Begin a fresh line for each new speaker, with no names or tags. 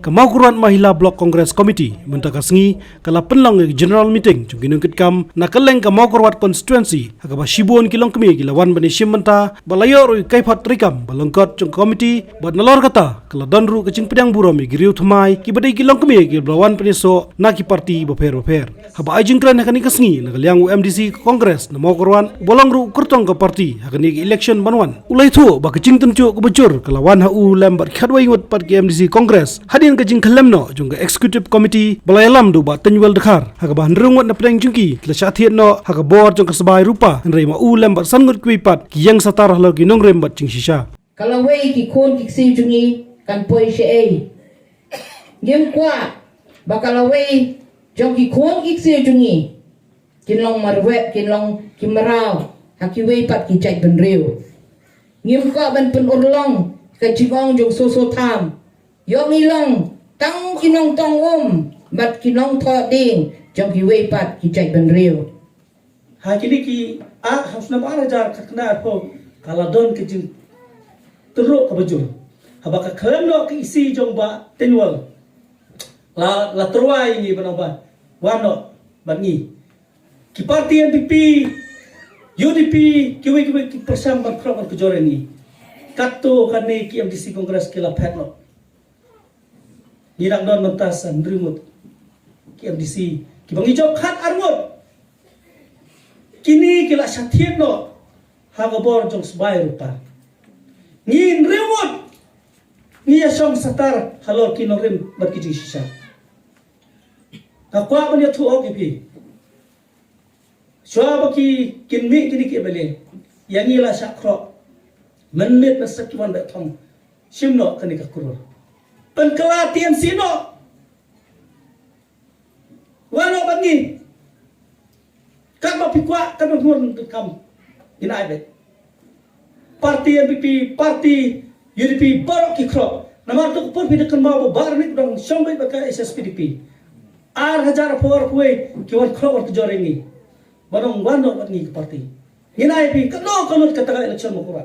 Kamau Kuruan Mahila Block Congress Committee mentaka sengi kala penlang general meeting chung kinung kitkam na kaleng Kamau Kuruat constituency hakaba shibuan kilong kemi kilawan bani shimenta balayor kaifat rikam balongkot chung committee bad nalor kata kala donru kecing pedang burom giriu thmai ki badai kilong kemi ki blawan peniso na ki parti baper haba ajing kran hakani kasengi na kaliang UMDC Congress na Mau Kuruan bolongru kurtong ke parti hakani election banwan ulai thu ba kecing tencu kubecur kalawan hu lembat khadwai ngut pat ki MDC Congress hadin kecing khalemno jungga executive committee balayalam du ba tenwel dekhar hakaba nrungut na pedang jungki kla syathiat no hakabor jung kesebai rupa nrei ma lembat sangut kuipat ki yang satar halo ki nongrem bat jing shisha
kalau wei ki kon ki si jungi kan poi she ei ngem kwa bakala wei jong ki kon ki si jungi kinlong marwe kinlong kimarau haki wei pat ki chai ben riu ngim kwa ban pen urlong ka jingong jong so tham yong ilong tang kinong tong bat kinong tho ding jong ki wei pat ki chai ben riu
ha kini ki harus nama arajar kakna po kala don kejing teruk kabajur habaka khalno ki isi jong ba tenwal la terwai ni banaba wano bangi ki parti NPP UDP kiwe ki persam ban krok kejore ni katto kane ki MDC Congress kila phetno nirang don mentasan rimut ki MDC ki bangi jok khat armut kini kila syathiat no hagabor jong sebai rupa ngin rimut ngia song satar halor kino rim berkiji sisa kakwa bani thu ok pi shwa baki kinmi kini ke bele yangi la sakro menmit na sakiwan ba thong simno kani ka kurur penkala TMC no wano bangi kan ma pikwa kan ma huon kam inai bet parti NPP parti UDP barok ki kro namar to por bi kan ma bar ni dong sombai baka SSPDP ar hajar por huai ki wan kro or jorengi barong wano ni parti inai bi kan no kanut kata election mo ko